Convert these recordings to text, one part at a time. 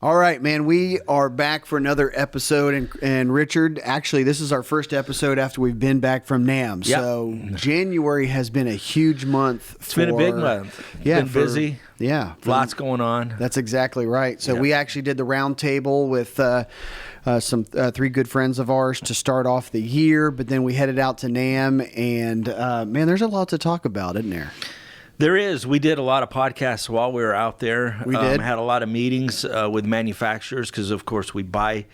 All right, man, we are back for another episode. And Richard, actually, this is our first episode after we've been back from NAMM. Yep. So January has been a huge month. It's been a big month. Been busy. Yeah. Lots going on. That's exactly right. So we actually did the round table with some three good friends of ours to start off the year, but then we headed out to NAMM, and man, there's a lot to talk about, isn't there? There is. We did a lot of podcasts while we were out there. We did. Had a lot of meetings with manufacturers because, of course, we buy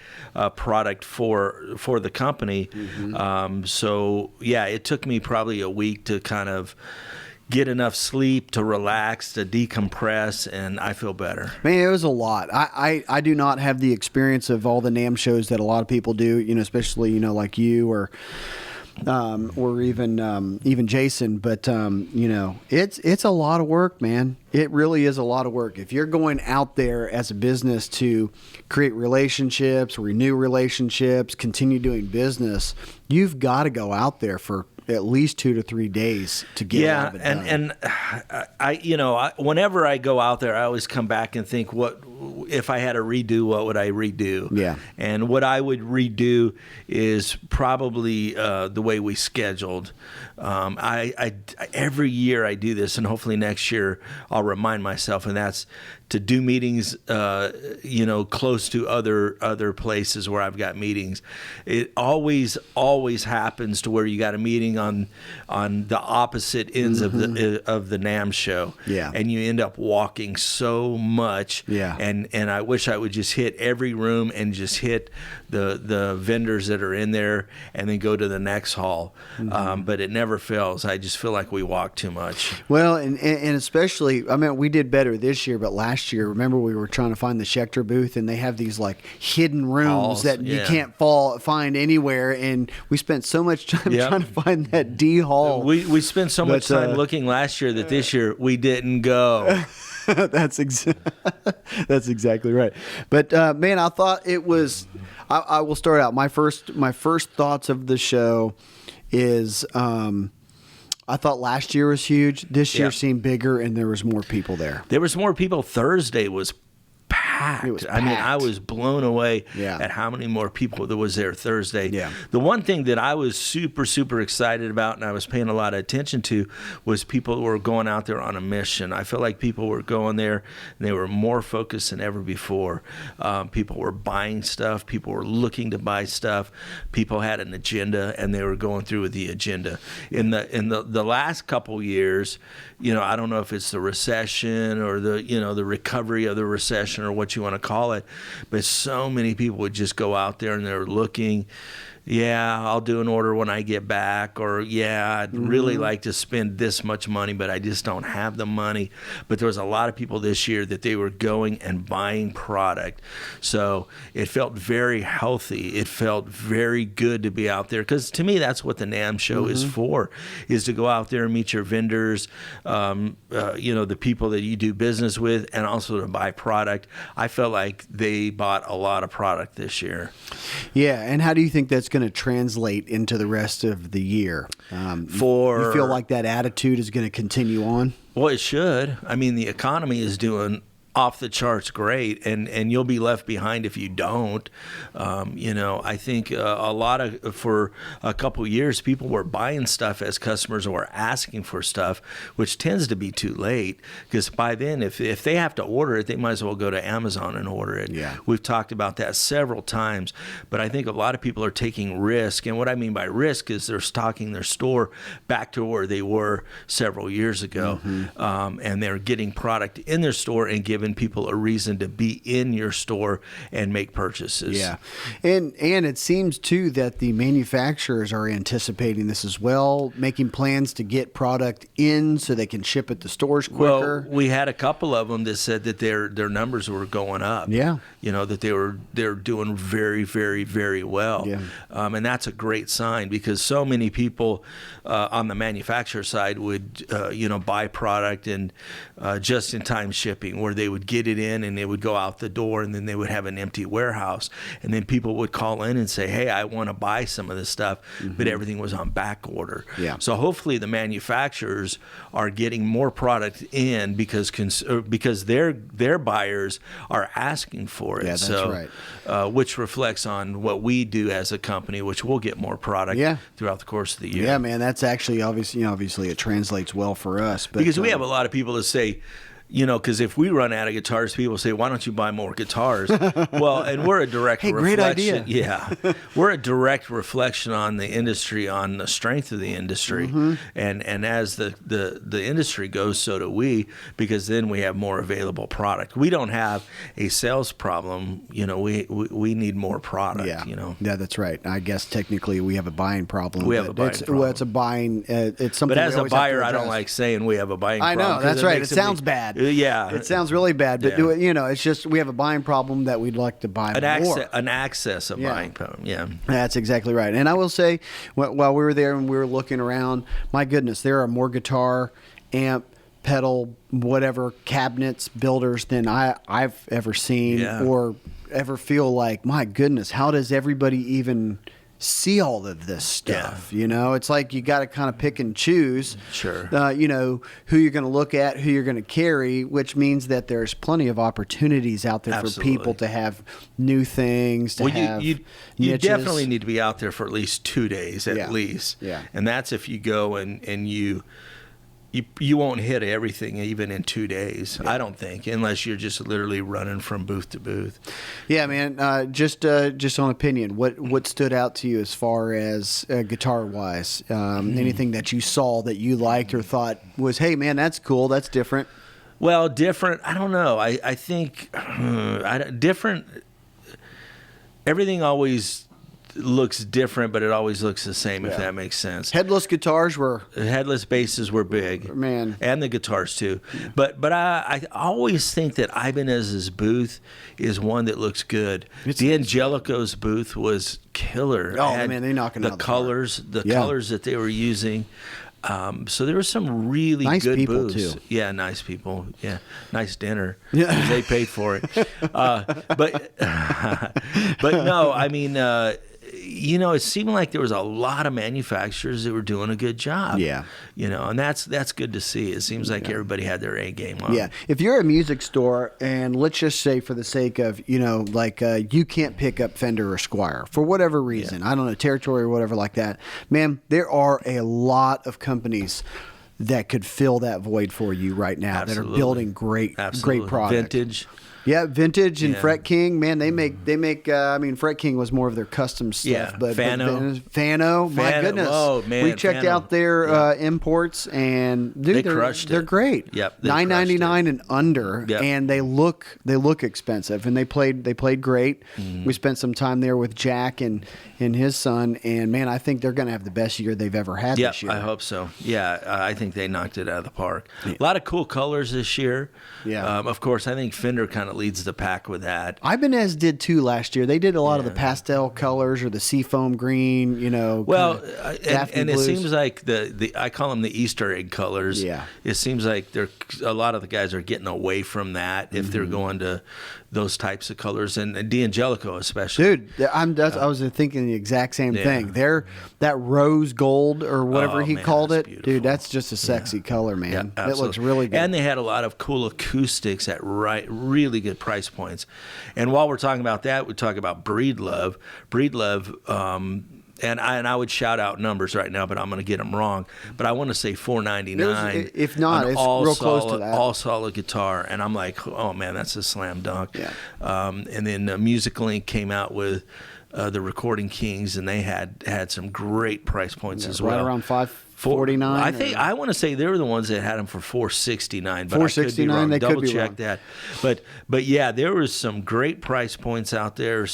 product for the company. Mm-hmm. So, yeah, it took me probably a week to kind of get enough sleep, to relax, to decompress, and I feel better. Man, it was a lot. I do not have the experience of all the NAMM shows that a lot of people do, especially, like you or even Jason, but it's a lot of work, man. It really is a lot of work. If you're going out there as a business to create relationships, renew relationships, continue doing business, you've got to go out there for at least 2 to 3 days to get out of it done. And I whenever I go out there, I always come back and think, what if I had to redo? What would I redo? Yeah. And what I would redo is probably the way we scheduled. I every year I do this, and hopefully next year I'll remind myself, and that's to do meetings, close to other places where I've got meetings. It always happens to where you got a meeting on the opposite ends of the NAMM show. Yeah. And you end up walking so much. Yeah. And I wish I would just hit every room and just hit the vendors that are in there and then go to the next hall. Mm-hmm. But it never fails. I just feel like we walk too much. Well, and especially, I mean, we did better this year, but last year, remember we were trying to find the Schechter booth, and they have these like hidden rooms Halls, that you can't find anywhere, and we spent so much time trying to find that D hall. We spent so much time looking last year that this year we didn't go. That's exactly right. But man, I thought it was. I will start out. My first thoughts of the show is I thought last year was huge. This year seemed bigger, and there was more people there. There was more people. Thursday was packed. It was packed. I mean, I was blown away Yeah. at how many more people there was there Thursday. Yeah. The one thing that I was super, super excited about, and I was paying a lot of attention to, was people who were going out there on a mission. I feel like people were going there, and they were more focused than ever before. People were buying stuff. People were looking to buy stuff. People had an agenda, and they were going through with the agenda. In the last couple years, I don't know if it's the recession or the recovery of the recession or what you want to call it, but so many people would just go out there and they're looking. Yeah, I'll do an order when I get back, or I'd really like to spend this much money, but I just don't have the money. But there was a lot of people this year that they were going and buying product. So it felt very healthy. It felt very good to be out there, because to me, that's what the NAMM show is for, is to go out there and meet your vendors, the people that you do business with, and also to buy product. I felt like they bought a lot of product this year. Yeah, and how do you think that's going to translate into the rest of the year? You feel like that attitude is going to continue on? Well, it should. I mean, the economy is doing off the charts great, and you'll be left behind if you don't. I think for a couple years, people were buying stuff as customers were asking for stuff, which tends to be too late, because by then, if they have to order it, they might as well go to Amazon and order it. Yeah. We've talked about that several times, but I think a lot of people are taking risk, and what I mean by risk is they're stocking their store back to where they were several years ago, and they're getting product in their store and giving people a reason to be in your store and make purchases. Yeah. And it seems too that the manufacturers are anticipating this as well, making plans to get product in so they can ship it to stores quicker. Well, we had a couple of them that said that their numbers were going up. Yeah. That they're doing very, very, very well. Yeah. And that's a great sign, because so many people on the manufacturer side would buy product and just in time shipping, where they would get it in and it would go out the door, and then they would have an empty warehouse, and then people would call in and say, hey, I want to buy some of this stuff, but everything was on back order. Yeah. So hopefully the manufacturers are getting more product in because their buyers are asking for it. Yeah, that's so, right. Which reflects on what we do as a company, which we'll get more product throughout the course of the year. Yeah, man, that's actually obviously it translates well for us. But, because we have a lot of people that say, because if we run out of guitars, people say, why don't you buy more guitars? Well, and we're a direct reflection. Great idea. Yeah. We're a direct reflection on the industry, on the strength of the industry. And as the industry goes, so do we, because then we have more available product. We don't have a sales problem. We need more product, Yeah, that's right. I guess technically we have a buying problem. We have a buying problem. Well, it's a buying, it's something. But as a buyer, I address. don't like saying we have a buying I problem. know, that's right. It sounds bad. Yeah. It sounds really bad, but it's just we have a buying problem that we'd like to buy more. An access of buying problem, yeah. That's exactly right. And I will say, while we were there and we were looking around, my goodness, there are more guitar, amp, pedal, whatever cabinets builders than I've ever seen or ever feel like, my goodness, how does everybody even see all of this stuff? It's like you got to kind of pick and choose Sure. who you're going to look at, who you're going to carry, which means that there's plenty of opportunities out there for people to have new things, to have you niches. definitely need to be out there for at least 2 days at least. Yeah. And that's if you go and you won't hit everything even in 2 days, I don't think, unless you're just literally running from booth to booth. Yeah, man. Just on opinion, what stood out to you as far as guitar wise? Anything that you saw that you liked or thought was, hey, man, that's cool, that's different? Well, different. I don't know. I think different. Everything always looks different, but it always looks the same, if that makes sense. Headless guitars were... Headless basses were big. Man. And the guitars, too. But I always think that Ibanez's booth is one that looks good. D'Angelico's booth was killer. Oh, man, they knocking the out colors, the colors that they were using. So there were some really nice good people booths. too. Yeah, nice people. Yeah, nice dinner. Yeah, they paid for it. But no, I mean, it seemed like there was a lot of manufacturers that were doing a good job. Yeah, and that's good to see. It seems like everybody had their A game on. Yeah, if you're a music store, and let's just say for the sake of you can't pick up Fender or Squier for whatever reason, I don't know, territory or whatever like that, man, there are a lot of companies that could fill that void for you right now. Absolutely. That are building great product. Vintage. Yeah, Vintage and Fret King, man, they make. I mean, Fret King was more of their custom stuff, but Fano, my goodness, oh man, we checked out their imports, and dude, they're great. Yep, $9.99 and under, and they look expensive, and they played great. Mm-hmm. We spent some time there with Jack and his son, and man, I think they're going to have the best year they've ever had this year. I hope so. Yeah, I think they knocked it out of the park. Yeah. A lot of cool colors this year. Yeah, of course, I think Fender kind of leads the pack with that. Ibanez did too last year. They did a lot of the pastel colors or the seafoam green, Well, and it blues. Seems like the I call them the Easter egg colors. Yeah. It seems like a lot of the guys are getting away from that if they're going to those types of colors, and D'Angelico especially. Dude, I was thinking the exact same thing. That rose gold or whatever he called it, beautiful. Dude, that's just a sexy color, man. It looks really good. And they had a lot of cool acoustics at really good price points. And while we're talking about that, we talk about Breedlove. And I would shout out numbers right now, but I'm going to get them wrong. But I want to say $499. If not, it's real close to that. All solid guitar, and I'm like, oh man, that's a slam dunk. Yeah. And then Music Link came out with the Recording Kings, and they had some great price points as well. Right around $549. I want to say they were the ones that had them for $469. But $469. They double could be check wrong. that. But yeah, there was some great price points out there.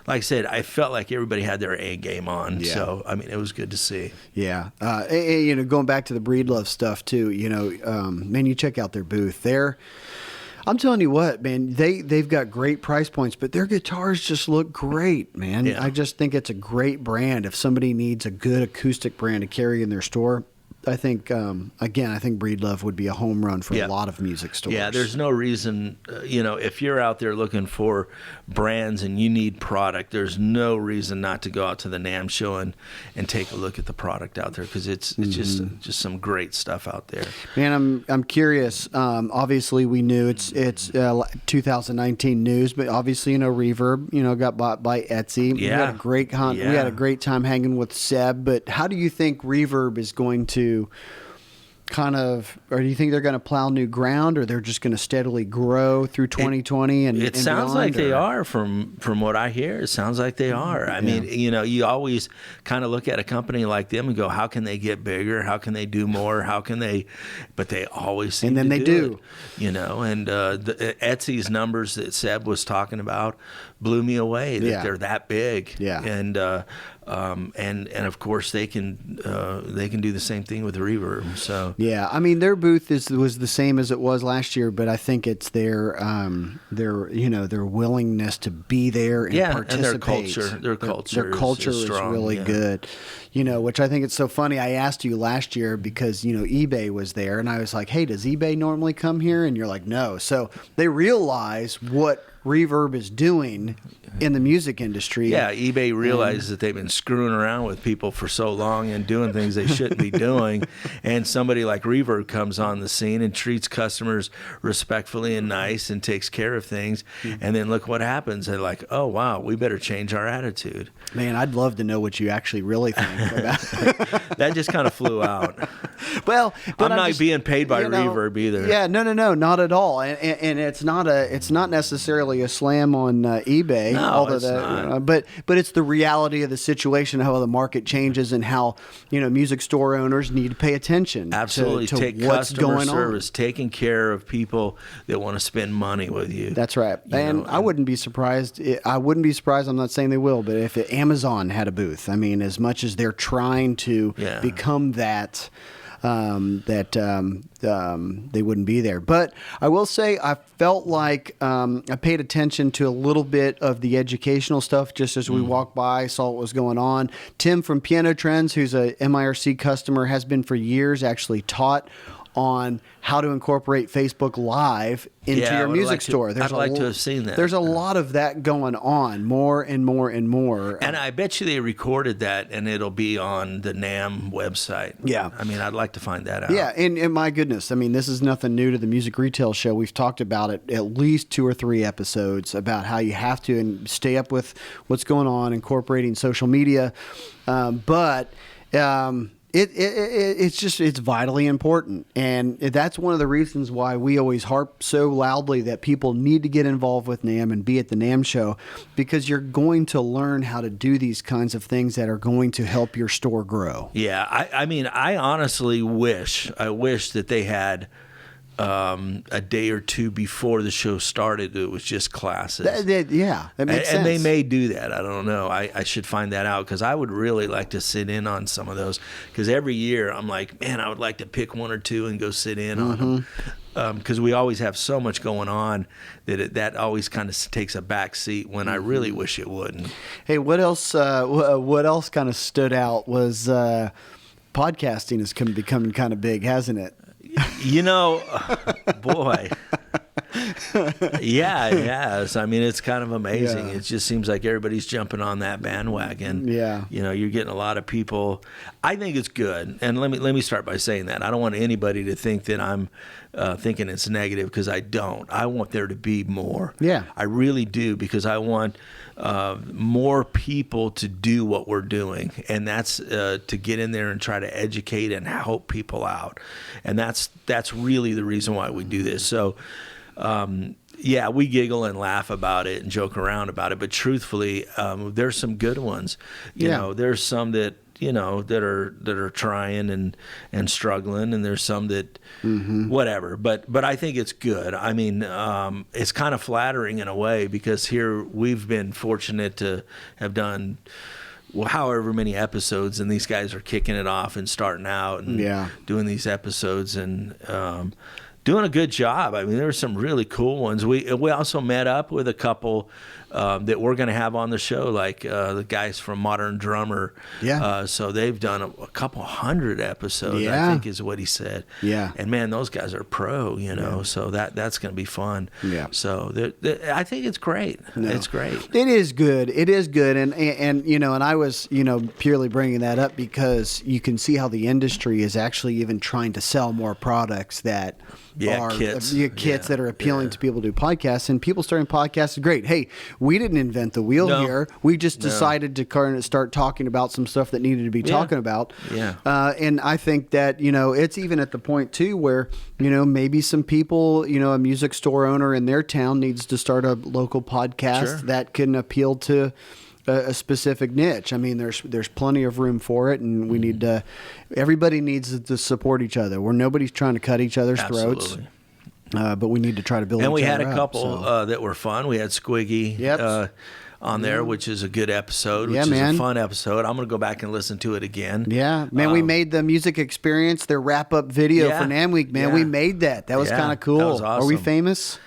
Like I said, I felt like everybody had their A game on. Yeah. So I mean, it was good to see. Yeah. Going back to the Breedlove stuff too. Man, you check out their booth. I'm telling you what, man, they've got great price points, but their guitars just look great, man. Yeah. I just think it's a great brand. If somebody needs a good acoustic brand to carry in their store, again, I think Breed Love would be a home run for a lot of music stores. Yeah, there's no reason, if you're out there looking for brands and you need product, there's no reason not to go out to the NAMM show and take a look at the product out there, because it's just some great stuff out there. Man, I'm curious. Obviously, we knew it's 2019 news, but obviously, Reverb, got bought by Etsy. Yeah. We had a great we had a great time hanging with Seb. But how do you think Reverb is going to or do you think they're going to plow new ground, or they're just going to steadily grow through 2020 and it sounds beyond, like they are from what I hear. It sounds like they are. I mean, you always kind of look at a company like them and go, how can they get bigger? How can they do more? How can they? But they always seem and then to they do. And the Etsy's numbers that Seb was talking about blew me away. That they're that big. Yeah. And of course they can do the same thing with the Reverb. So yeah, I mean their booth was the same as it was last year, but I think it's their willingness to be there and participate. And their culture is strong, really good. Which I think it's so funny. I asked you last year because eBay was there, and I was like, "Hey, does eBay normally come here?" And you're like, "No." So they realize what Reverb is doing in the music industry. Yeah, eBay realizes that they've been screwing around with people for so long and doing things they shouldn't be doing, and somebody like Reverb comes on the scene and treats customers respectfully and nice and takes care of things, and then look what happens. They're like, oh wow, we better change our attitude. Man, I'd love to know what you actually really think about that. Just kind of flew out. Well, but I'm not being paid by Reverb either. Yeah, no, not at all. And it's not necessarily a slam on eBay. No, it's not. But it's the reality of the situation, how the market changes, and how music store owners need to pay attention. Absolutely, to take what's customer going service, on. Taking care of people that want to spend money with you. That's right. I wouldn't be surprised. I'm not saying they will, but if Amazon had a booth, I mean, as much as they're trying to become that. They wouldn't be there. But I will say I felt like I paid attention to a little bit of the educational stuff just as we walked by, saw what was going on. Tim from Piano Trends, who's a MIRC customer, has been for years, actually taught on how to incorporate Facebook Live into your music store. I'd like to have seen that. There's a lot of that going on, more and more and more. And I bet you they recorded that, and it'll be on the NAMM website. Yeah. I mean, I'd like to find that out. Yeah, and my goodness, I mean, this is nothing new to the Music Retail Show. We've talked about it at least 2 or 3 episodes about how you have to stay up with what's going on, incorporating social media. It's vitally important, and that's one of the reasons why we always harp so loudly that people need to get involved with NAMM and be at the NAMM show, because you're going to learn how to do these kinds of things that are going to help your store grow. Yeah, I mean, I honestly wish that they had a day or two before the show started. It was just classes. That makes sense. And they may do that. I don't know. I should find that out, because I would really like to sit in on some of those. Because every year I'm like, man, I would like to pick 1 or 2 and go sit in on them. Because we always have so much going on that always kind of takes a back seat when I really wish it wouldn't. Hey, what else kind of stood out was podcasting has becoming kind of big, hasn't it? Boy. Yeah, it has. I mean, it's kind of amazing. Yeah. It just seems like everybody's jumping on that bandwagon. Yeah. You're getting a lot of people. I think it's good. And let me start by saying that. I don't want anybody to think that I'm thinking it's negative, because I don't. I want there to be more. Yeah. I really do, because I want more people to do what we're doing, and that's to get in there and try to educate and help people out, and that's really the reason why we do this. So we giggle and laugh about it and joke around about it, but truthfully, there's some good ones. There's some that that are trying and struggling, and there's some that whatever. But I think it's good. I mean, it's kind of flattering in a way, because here we've been fortunate to have done however many episodes, and these guys are kicking it off and starting out and doing these episodes, and doing a good job. I mean, there were some really cool ones. We also met up with a couple that we're going to have on the show, like the guys from Modern Drummer. Yeah. So they've done a couple hundred episodes, Yeah. I think is what he said. Yeah. And man, those guys are pro, so that's going to be fun. Yeah. So I think it's great. No. It's great. It is good. It is good. And I was, purely bringing that up because you can see how the industry is actually even trying to sell more products that are kits. Kits that are appealing to people to do podcasts, and people starting podcasts is great. Hey, we didn't invent the wheel here. We just decided to kind of start talking about some stuff that needed to be talking about. Yeah. And I think that, it's even at the point too where, maybe some people, a music store owner in their town needs to start a local podcast that can appeal to a specific niche. I mean, there's plenty of room for it, and we need to. Everybody needs to support each other. Where nobody's trying to cut each other's throats, but we need to try to build. And we each had other a couple that were fun. We had Squiggy on there, which is a good episode. Which is a fun episode. I'm going to go back and listen to it again. Yeah, man, we made the music experience, their wrap up video for NAMM Week. Man, we made that. That was kind of cool. That was awesome. Are we famous?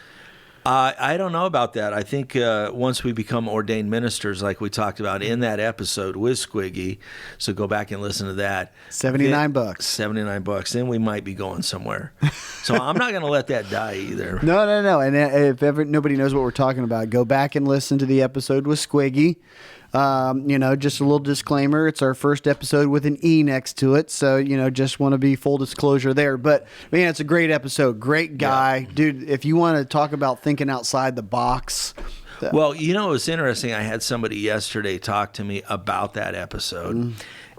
I don't know about that. I think once we become ordained ministers, like we talked about in that episode with Squiggy, so go back and listen to that. $79. $79. Then we might be going somewhere. So I'm not going to let that die either. No. And if ever nobody knows what we're talking about, go back and listen to the episode with Squiggy. Just a little disclaimer. It's our first episode with an E next to it. So, just want to be full disclosure there. But, man, it's a great episode. Great guy. Dude, if you want to talk about thinking outside the box. Well, it was interesting. I had somebody yesterday talk to me about that episode.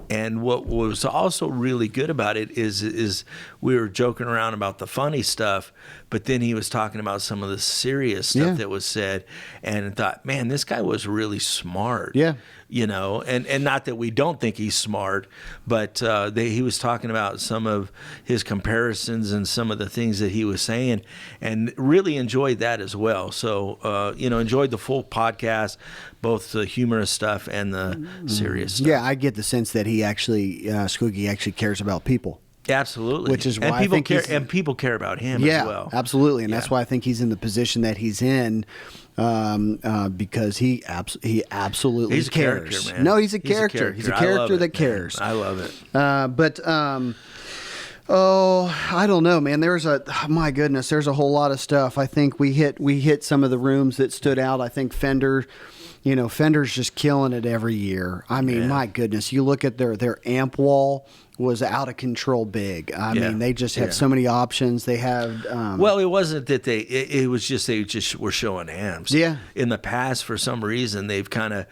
And what was also really good about it is we were joking around about the funny stuff, but then he was talking about some of the serious stuff that was said, and thought, man, this guy was really smart. Yeah. And not that we don't think he's smart, but he was talking about some of his comparisons and some of the things that he was saying, and really enjoyed that as well. So, enjoyed the full podcast, both the humorous stuff and the serious stuff. Yeah, I get the sense that he actually, Squiggy actually cares about people. Absolutely, which is why people I think people care about him as well. Yeah, absolutely, and that's why I think he's in the position that he's in, because he absolutely he's cares. A character, man. No, he's a character. He's a character that cares. I love it. I don't know, man. My goodness, there's a whole lot of stuff. I think we hit some of the rooms that stood out. I think Fender's just killing it every year. I mean, my goodness, you look at their amp wall was out of control big. I mean, they just had so many options. They had well, it wasn't that it was just they just were showing amps. Yeah. In the past, for some reason, they've kind of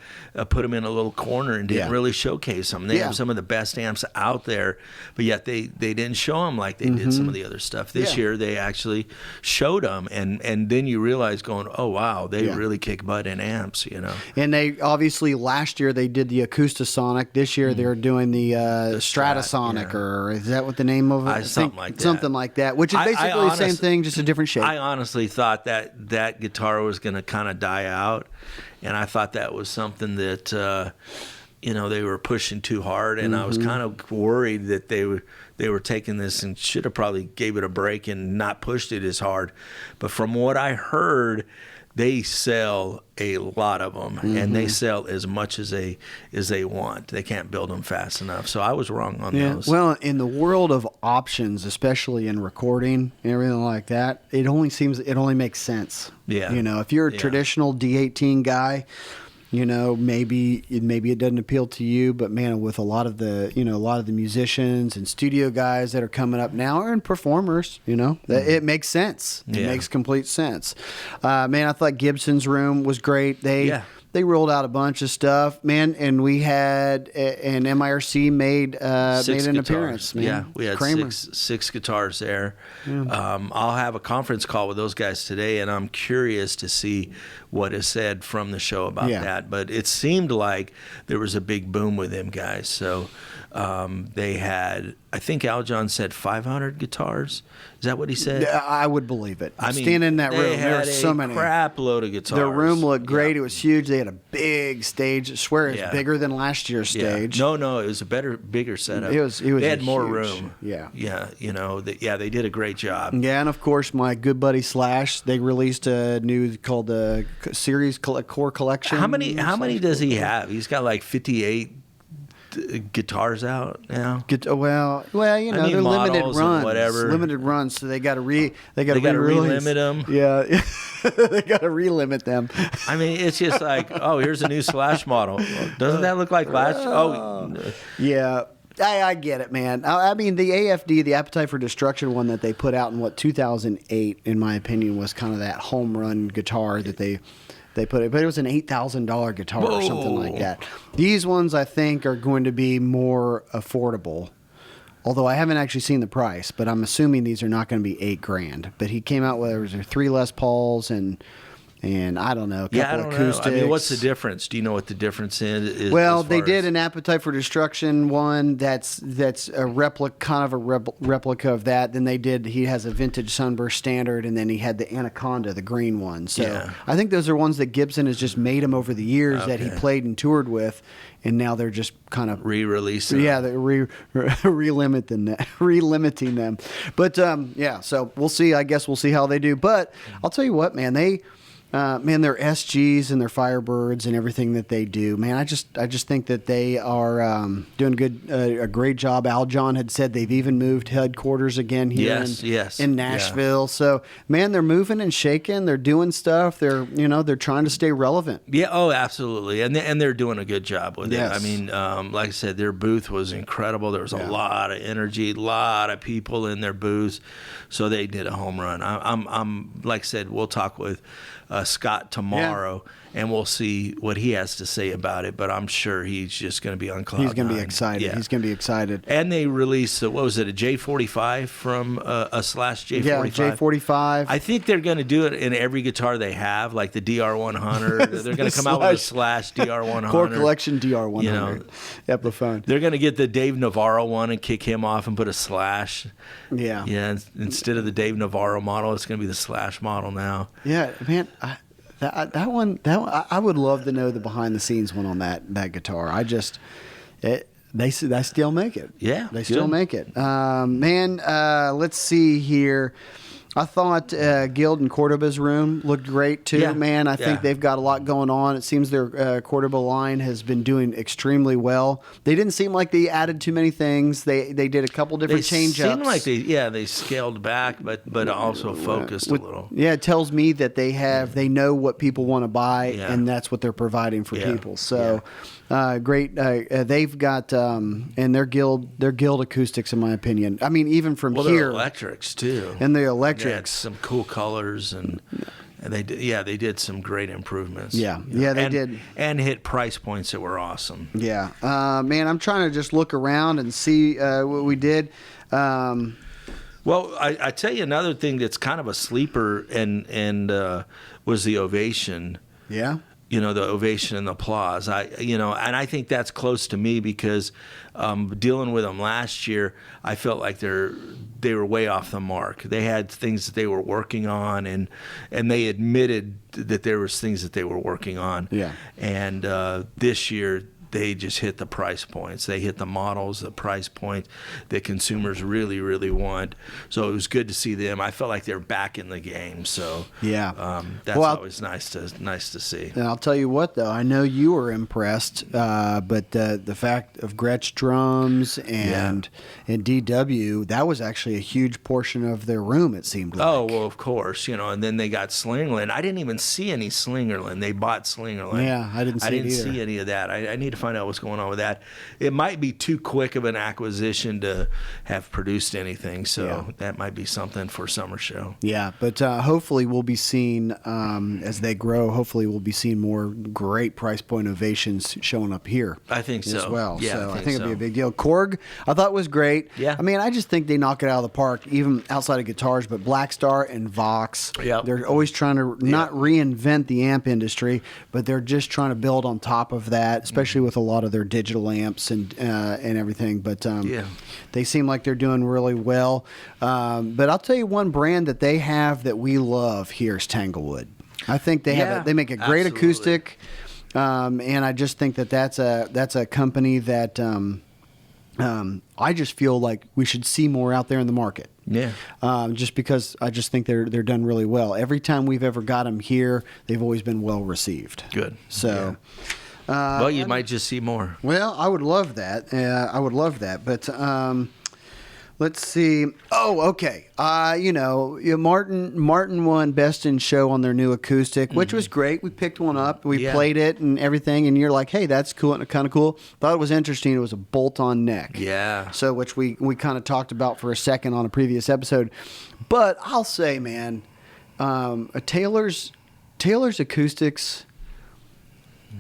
put them in a little corner and didn't really showcase them. They have some of the best amps out there, but yet they didn't show them like they did some of the other stuff. This year, they actually showed them, and then you realize going, oh wow, they really kick butt in amps, And they obviously last year they did the Acoustasonic. This year they're doing the Stratasonic. Or is that what the name of it? Something like that, which is basically the same thing, just a different shape. I honestly thought that guitar was going to kind of die out, and I thought that was something that they were pushing too hard, and I was kind of worried that they were taking this and should have probably gave it a break and not pushed it as hard. But from what I heard, they sell a lot of them, and they sell as much as they want. They can't build them fast enough. So I was wrong on those. Well, in the world of options, especially in recording and everything like that, it only makes sense. Yeah. If you're a traditional D18 guy, maybe it doesn't appeal to you, but man, with a lot of the musicians and studio guys that are coming up now and performers, it makes sense. It makes complete sense. Man, I thought Gibson's room was great. They rolled out a bunch of stuff, man, and we had an MIRC made an appearance. Man. Yeah, we had six guitars there. Yeah. I'll have a conference call with those guys today, and I'm curious to see what is said from the show about that. But it seemed like there was a big boom with them guys. So they had I think Al John said 500 guitars. Is that what he said? Yeah, I would believe it. I mean, standing in that room, there were had so a many. crap load of guitars. Their room looked great. Yeah. It was huge. They had a big stage. I swear it was Yeah. bigger than last year's stage. No, it was a bigger setup. It was They had more huge. room. Yeah. Yeah, they did a great job. Yeah, and of course, my good buddy Slash, they released a new called the series Core Collection. How many does he have? He's got like 58 guitars out now. Well, you know, I mean, they're limited models and runs. whatever. Limited runs, so they got to relimit them. Yeah, they got to relimit them. I mean, it's just like, oh, here's a new Slash model. Doesn't that look like last? Oh, yeah. I get it, man. I mean, the AFD, the Appetite for Destruction one that they put out in 2008, in my opinion, was kind of that home run guitar that they put it, but it was an $8,000 guitar or something like that. These ones, I think, are going to be more affordable. Although I haven't actually seen the price, but I'm assuming these are not going to be $8,000. But he came out with there was 3 Les Pauls and I don't know, a couple acoustics. Know. I mean, what's the difference? Do you know what the difference is? Well, they did an Appetite for Destruction one that's a replica of that. Then he has a vintage Sunburst Standard, and then he had the Anaconda, the green one. So yeah. I think those are ones that Gibson has just made them over the years that he played and toured with, and now they're just kind of re-releasing. Yeah, they're relimiting them. But so we'll see. I guess we'll see how they do. But I'll tell you what, man, their SGs and their Firebirds and everything that they do, man, I just think that they are doing a great job. Al John had said they've even moved headquarters again here in Nashville. Yeah. So, man, they're moving and shaking. They're doing stuff. They're trying to stay relevant. Yeah. Oh, absolutely. And they're doing a good job with it. Yes. I mean, like I said, their booth was incredible. There was a lot of energy, a lot of people in their booths. So they did a home run. I'm like I said, we'll talk with Scott tomorrow, and we'll see what he has to say about it. But I'm sure he's just going to be on cloud He's going to be nine. excited. Yeah. He's going to be excited. And they released, what was it, a J45 from a Slash J45? Yeah, J45. I think they're going to do it in every guitar they have, like the DR100. They're going to come out with a Slash DR100. Core Collection DR100. You know, Epiphone. They're going to get the Dave Navarro one and kick him off and put a Slash. Yeah. Yeah, instead of the Dave Navarro model, it's going to be the Slash model now. Yeah, man. That one, I would love to know the behind the scenes one on that guitar. They still make it. Yeah, they still make it. Let's see here. I thought Guild and Cordoba's room looked great too. Yeah. Man, I think they've got a lot going on. It seems their Cordoba line has been doing extremely well. They didn't seem like they added too many things. They did a couple different change-ups. They seemed like they scaled back, but also focused a little. Yeah, it tells me that they know what people want to buy, and that's what they're providing for people. So. Great. They've got and their guild acoustics, in my opinion. I mean, even from here, electrics too, and the electrics, some cool colors, and they did some great improvements. They did, and hit price points that were awesome. Yeah, man, I'm trying to just look around and see what we did. Well, I tell you another thing that's kind of a sleeper, and was the Ovation. Yeah. The ovation and the applause. And I think that's close to me because dealing with them last year, I felt like they were way off the mark. They had things that they were working on, and they admitted that there was things that they were working on. Yeah. And this year, they just hit the price points. They hit the models, the price point that consumers really, really want. So it was good to see them. I felt like they're back in the game. So that's always nice to see. And I'll tell you what, though, I know you were impressed, but the fact of Gretsch drums and DW, that was actually a huge portion of their room. It seemed like. Oh well, of course, and then they got Slingerland. I didn't even see any Slingerland. They bought Slingerland. Yeah, I didn't see any of that. I need to find out what's going on with that. It might be too quick of an acquisition to have produced anything, so that might be something for summer show. Yeah, but hopefully we'll be seeing, as they grow, hopefully we'll be seeing more great price point Ovations showing up here. I think so. As well. Yeah, so I think it'll be a big deal. Korg, I thought was great. Yeah. I mean, I just think they knock it out of the park, even outside of guitars, but Black Star and Vox, they're always trying to not reinvent the amp industry, but they're just trying to build on top of that, especially with a lot of their digital amps and everything. But Yeah. they seem like they're doing really well. But I'll tell you one brand that they have that we love here is Tanglewood. I think they they make a great absolutely. acoustic, and I just think that's a company that I just feel like we should see more out there in the market. Yeah. Just because I just think they're done really well. Every time we've ever got them here, they've always been well received. Good. So, Well, you might just see more. well, I would love that. I would love that. But let's see. Oh, okay. Martin won Best in Show on their new acoustic, which was great. We picked one up. We played it and everything. And you're like, hey, that's cool, kind of cool. Thought it was interesting. It was a bolt-on neck. Yeah. So, which we kind of talked about for a second on a previous episode. But I'll say, man, Taylor's acoustics,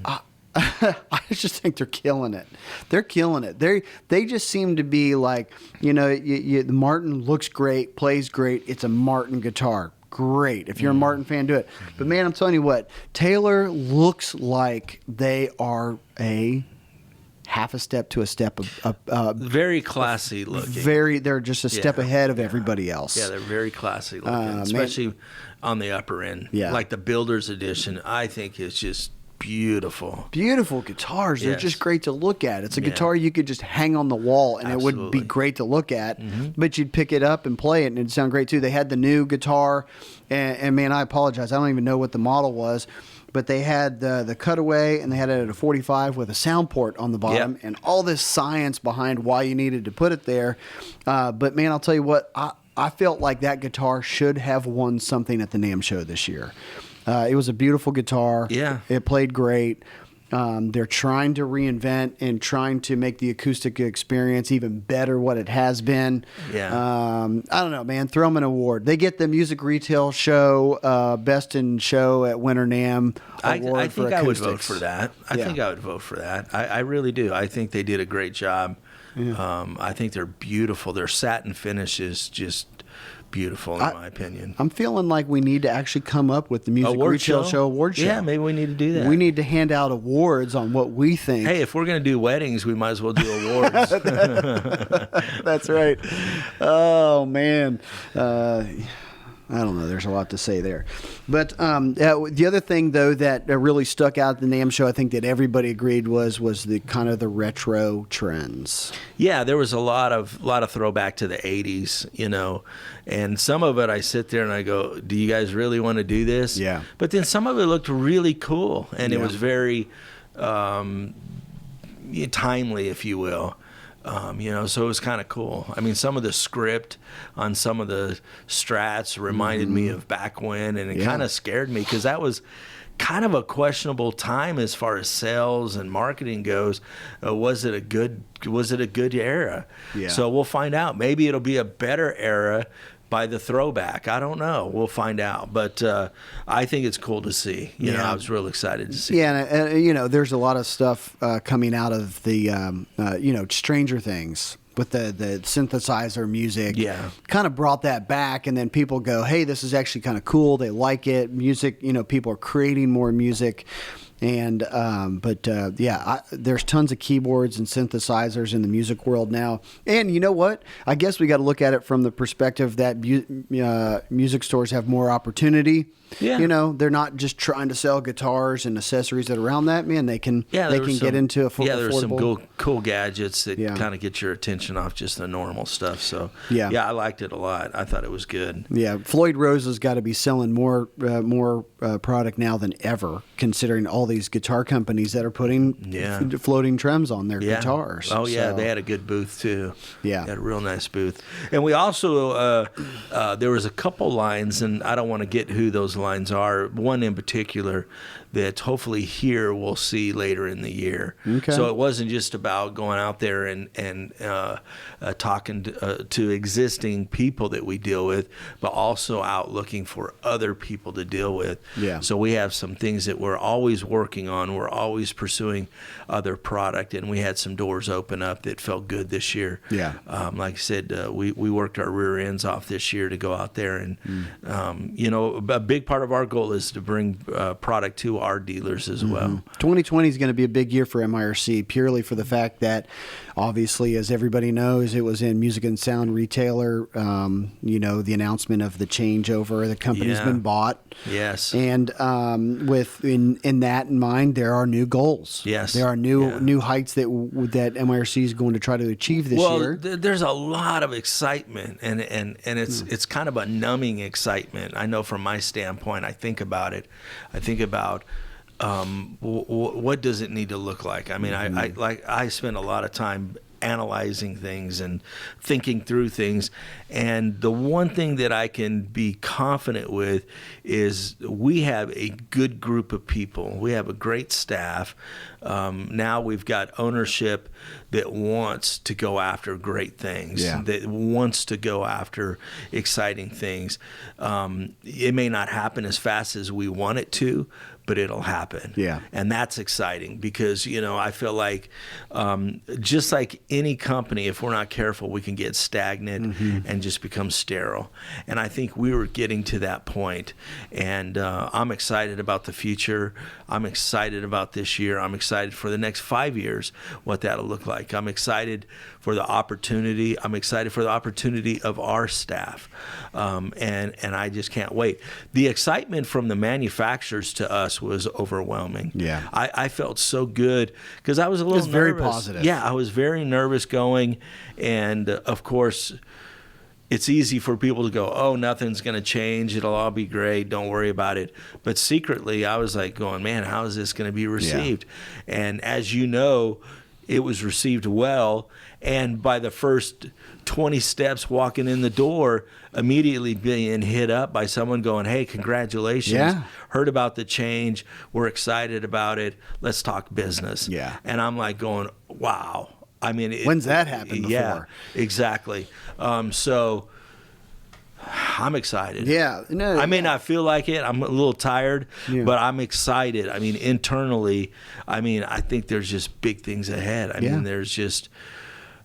I just think they're killing it. They're killing it. They just seem to be like, the Martin looks great, plays great. It's a Martin guitar. Great. If you're a Martin fan, do it. But man, I'm telling you what, Taylor looks like they are a half a step to a step Very classy looking. they're just a step ahead of everybody else. Yeah, they're very classy looking, especially on the upper end. Yeah. Like the Builder's Edition, I think is just beautiful. Beautiful guitars. They're Yes. just great to look at. It's a Yeah. guitar you could just hang on the wall and it would be Absolutely. great to look at, but you'd pick it up and play it and it'd sound great too. They had the new guitar and man, I apologize. I don't even know what the model was, but they had the cutaway and they had it at a 45 with a sound port on the bottom Yep. and all this science behind why you needed to put it there. But man, I'll tell you what, I felt like that guitar should have won something at the NAMM show this year. It was a beautiful guitar. Yeah. It played great. They're trying to reinvent and trying to make the acoustic experience even better what it has been. Yeah. I don't know, man. Throw them an award. They get the music retail show, Best in Show at Winter NAMM award I think for I would acoustics. vote for that. I Yeah. think I would vote for that. I really do. I think they did a great job. I think they're beautiful. Their satin finish is just beautiful in my opinion. I'm feeling like we need to actually come up with the music retail show award show. Yeah, maybe we need to do that. We need to hand out awards on what we think. Hey, if we're going to do weddings, we might as well do awards. That's right. Oh man, I don't know. There's a lot to say there, but the other thing though that really stuck out at the NAMM show, I think that everybody agreed was the kind of the retro trends. Yeah, there was a lot of throwback to the 80s, and some of it I sit there and I go, do you guys really want to do this? Yeah. But then some of it looked really cool, and it was very timely, if you will. So it was kind of cool. I mean, some of the script on some of the Strats reminded me of back when, and it kind of scared me because that was kind of a questionable time as far as sales and marketing goes. Was it a good era? Yeah. So we'll find out. Maybe it'll be a better era by the throwback. I don't know. We'll find out. But I think it's cool to see. I was real excited to see. Yeah, and there's a lot of stuff coming out of the Stranger Things with the synthesizer music. Yeah. Kind of brought that back, and then people go, hey, this is actually kind of cool. They like it. Music, people are creating more music. And there's tons of keyboards and synthesizers in the music world now. And you know what? I guess we got to look at it from the perspective that music stores have more opportunity. Yeah. They're not just trying to sell guitars and accessories that are around that. Man, they can get into a there's some affordable. cool gadgets that Yeah. kind of get your attention off just the normal stuff. So Yeah. I liked it a lot. I thought it was good. Yeah, Floyd Rose has got to be selling more product now than ever, considering all these guitar companies that are putting floating trims on their guitars. Oh yeah, So, they had a good booth too. Yeah. They had a real nice booth. And we also there was a couple lines, and I don't want to get who those lines are. One in particular that hopefully here we'll see later in the year. Okay. So it wasn't just about going out there and talking to existing people that we deal with, but also out looking for other people to deal with. Yeah. So we have some things that we're always working on. We're always pursuing other product, and we had some doors open up that felt good this year. Yeah. Like I said, we worked our rear ends off this year to go out there, and a big part of our goal is to bring product to to our dealers as well. 2020 is going to be a big year for MIRC, purely for the fact that, obviously, as everybody knows, it was in Music and Sound Retailer. The announcement of the changeover, the company's been bought. Yes. And with in that in mind, there are new goals. Yes. There are new heights that MIRC is going to try to achieve this year. There's a lot of excitement, and it's kind of a numbing excitement. I know from my standpoint, I think about it. I think about what does it need to look like. I mean, I spend a lot of time analyzing things and thinking through things, and the one thing that I can be confident with is we have a good group of people. We have a great staff. Now we've got ownership that wants to go after great things, that wants to go after exciting things. It may not happen as fast as we want it to, but it'll happen. Yeah. And that's exciting because, I feel like just like any company, if we're not careful, we can get stagnant and just become sterile. And I think we were getting to that point. And I'm excited about the future. I'm excited about this year. I'm excited for the next 5 years, what that'll look like. I'm excited for the opportunity. I'm excited for the opportunity of our staff. And I just can't wait. The excitement from the manufacturers to us was overwhelming. Yeah. I felt so good because I was a little nervous. Very positive. Yeah, I was very nervous going. And of course, it's easy for people to go, oh, nothing's going to change. It'll all be great. Don't worry about it. But secretly, I was like going, man, how is this going to be received? Yeah. And as you know, it was received well. And by the first 20 steps walking in the door, immediately being hit up by someone going, hey, congratulations. Yeah. Heard about the change. We're excited about it. Let's talk business. Yeah. And I'm like going, wow. I mean, when's that happened before? Yeah, exactly. So I'm excited. Yeah. No, I may not feel like it. I'm a little tired, but I'm excited. I mean, internally, I think there's just big things ahead. I mean,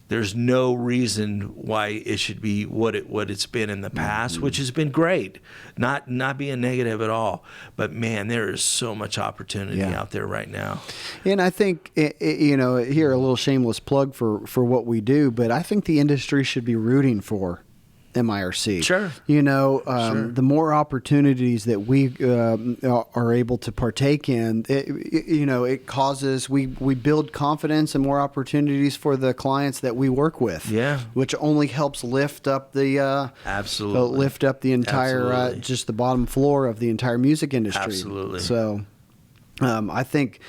there's no reason why it should be what it's been in the past, which has been great. Not being negative at all. But man, there is so much opportunity out there right now. And I think here a little shameless plug for what we do, but I think the industry should be rooting for MIRC. Sure. The more opportunities that we are able to partake in, it causes, we build confidence and more opportunities for the clients that we work with. Yeah. Which only helps lift up the absolutely lift up the entire just the bottom floor of the entire music industry. Absolutely. So I think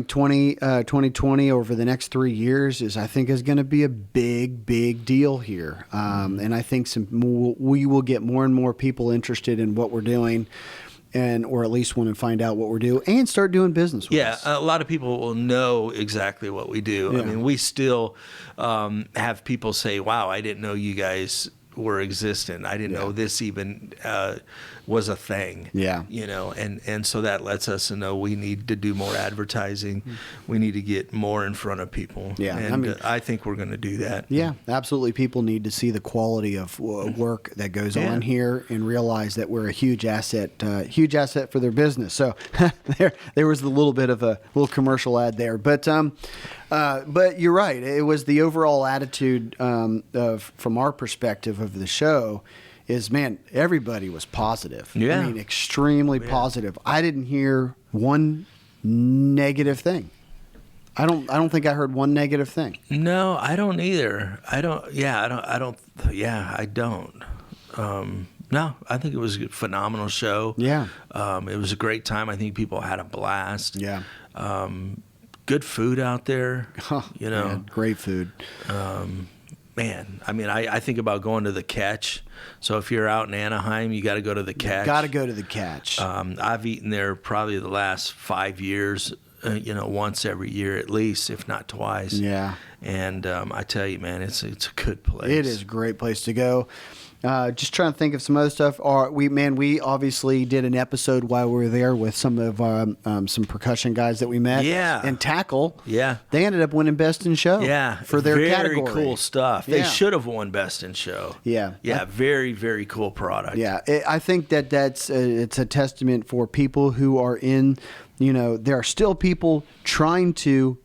2020 over the next 3 years is going to be a big deal here. And I think we will get more and more people interested in what we're doing, or at least want to find out what we're doing and start doing business with us. A lot of people will know exactly what we do. Yeah. I mean, we still have people say, wow, I didn't know you guys were existent. I didn't know this even was a thing. Yeah. And so that lets us know we need to do more advertising. We need to get more in front of people. Yeah. And I think we're going to do that. Yeah, absolutely. People need to see the quality of work that goes on here and realize that we're a huge asset for their business. So there was a little bit of a little commercial ad there, but you're right. It was the overall attitude from our perspective of the show is, man, everybody was positive. Yeah. I mean, extremely positive. I didn't hear one negative thing. I don't think I heard one negative thing. No, I don't either. I don't. No, I think it was a phenomenal show. Yeah. It was a great time. I think people had a blast. Yeah. Good food out there. Man, great food. Man, I think about going to the Catch. So if you're out in Anaheim, you got to go to the Catch. Got to go to the Catch. I've eaten there probably the last 5 years. Once every year at least, if not twice. Yeah. And I tell you, man, it's a good place. It is a great place to go. Just trying to think of some other stuff. We obviously did an episode while we were there with some of some percussion guys that we met. Yeah. And Tackle. Yeah. They ended up winning Best in Show. Yeah. For their category. Very cool stuff. They should have won Best in Show. Yeah. Yeah. Very, very cool product. Yeah. I think that's it's a testament for people who are in there are still people trying to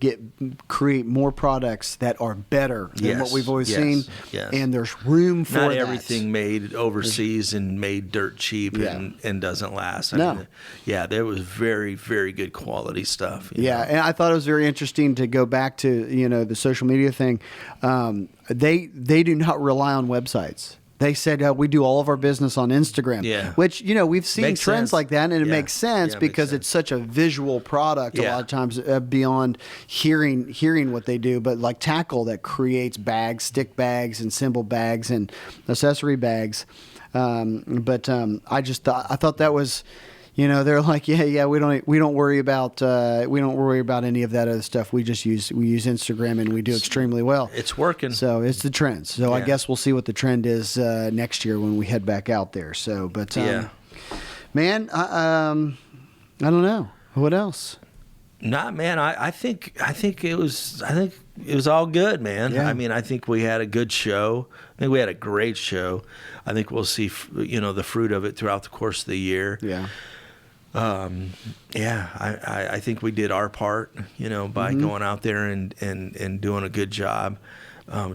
create more products that are better than what we've always seen. Yes. And there's room for not that. everything made overseas and made dirt cheap and doesn't last. I mean, there was very, very good quality stuff. And I thought it was very interesting to go back to, the social media thing. They do not rely on websites. They said we do all of our business on Instagram, which, we've seen makes trends sense. like that, and it makes sense because it's such a visual product a lot of times beyond hearing what they do. But like Tackle that creates bags, stick bags and symbol bags and accessory bags. I thought that was, they're like, we don't worry about any of that other stuff. We use Instagram and we do extremely well. It's working. So it's the trend. So I guess we'll see what the trend is next year when we head back out there. So, but man, I don't know what else. Nah, man, I think it was all good, man. Yeah. I mean, I think we had a good show. I think we had a great show. I think we'll see, the fruit of it throughout the course of the year. Yeah. I think we did our part, by going out there and doing a good job.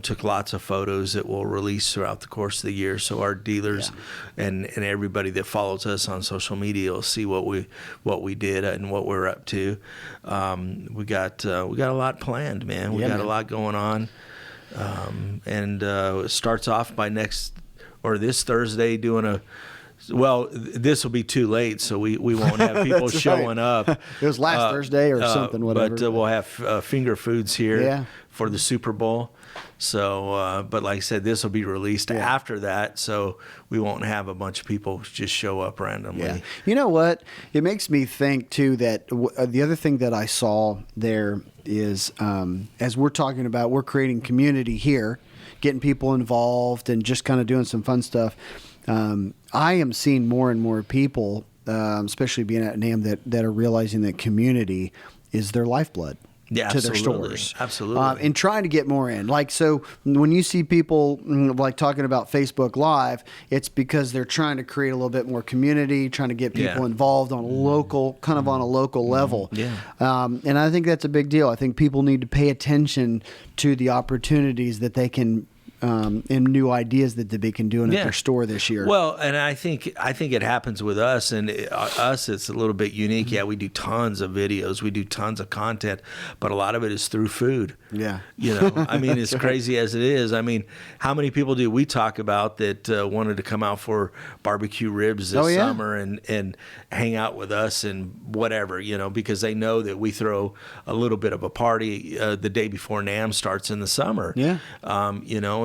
Took lots of photos that we'll release throughout the course of the year, so our dealers and everybody that follows us on social media will see what we did and what we're up to. We got a lot planned, man. We got a lot going on, and it starts off by this Thursday doing a. Well, this will be too late, so we won't have people showing up. It was last Thursday or something, whatever. But we'll have finger foods here for the Super Bowl. So, but like I said, this will be released after that, so we won't have a bunch of people just show up randomly. Yeah. You know what? It makes me think, too, that the other thing that I saw there is, as we're talking about, we're creating community here, getting people involved and just kind of doing some fun stuff. I am seeing more and more people, especially being at NAMM, that are realizing that community is their lifeblood to their stores. Absolutely. And trying to get more in. Like, so when you see people like talking about Facebook Live, it's because they're trying to create a little bit more community, trying to get people involved on a local, on a local level. Yeah. And I think that's a big deal. I think people need to pay attention to the opportunities that they can and new ideas that they can do in their store this year. Well, and I think it happens with us, and it's a little bit unique. Yeah, we do tons of videos, we do tons of content, but a lot of it is through food. Yeah. I mean, as crazy as it is, I mean, how many people do we talk about that wanted to come out for barbecue ribs this summer and hang out with us and whatever, because they know that we throw a little bit of a party the day before NAMM starts in the summer. Yeah.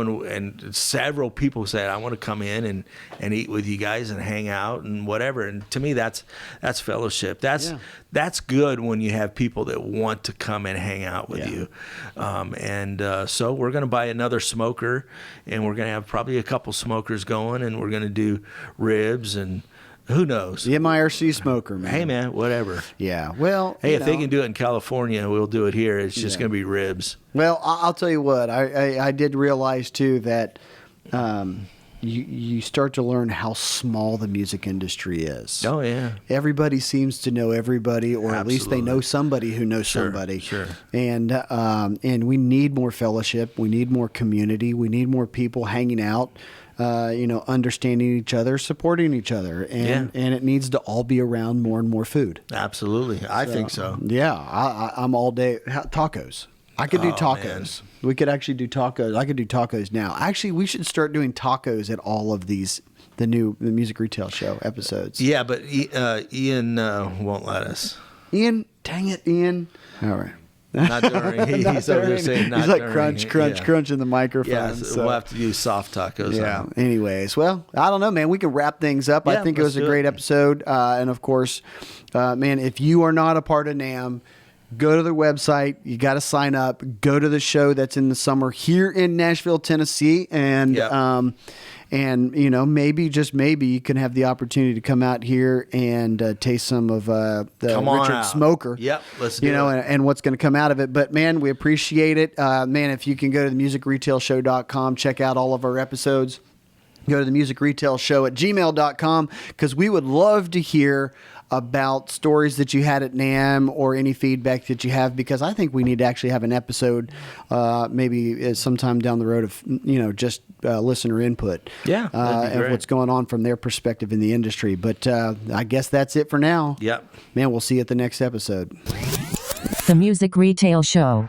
And several people said, I want to come in and eat with you guys and hang out and whatever. And to me, that's fellowship. That's good when you have people that want to come and hang out with you. So we're going to buy another smoker, and we're going to have probably a couple smokers going, and we're going to do ribs and who knows? The MIRC smoker, man. Hey, man, whatever. Yeah. Well, hey, if they can do it in California, we'll do it here. It's just going to be ribs. Well, I'll tell you what. I did realize, too, that you start to learn how small the music industry is. Oh, yeah. Everybody seems to know everybody, or at least they know somebody who knows somebody. Sure. And we need more fellowship. We need more community. We need more people hanging out. Understanding each other, supporting each other, and it needs to all be around more and more food. Absolutely, I think so. Yeah, I'm all day tacos. I could do tacos. Man. We could actually do tacos. I could do tacos now. Actually, we should start doing tacos at all of the music retail show episodes. Yeah, but Ian won't let us. Ian, dang it, Ian. All right. Not during. He's over there saying not he's like during. crunch in the microphone. Yeah, so we'll have to use soft tacos. Yeah. Anyways, well, I don't know, man. We can wrap things up. I think it was a great episode. And of course, man, if you are not a part of NAMM, go to their website. You got to sign up. Go to the show that's in the summer here in Nashville, Tennessee, and maybe, just maybe, you can have the opportunity to come out here and taste some of the Richard Smoker. Yep, let's do it. And what's going to come out of it. But, man, we appreciate it. Man, if you can go to themusicretailshow.com, check out all of our episodes. Go to themusicretailshow@gmail.com, because we would love to hear about stories that you had at NAMM or any feedback that you have, because I think we need to actually have an episode maybe sometime down the road of, just listener input. Yeah, that'd be of great. what's going on from their perspective in the industry. But I guess that's it for now. Yep. Man, we'll see you at the next episode. The Music Retail Show.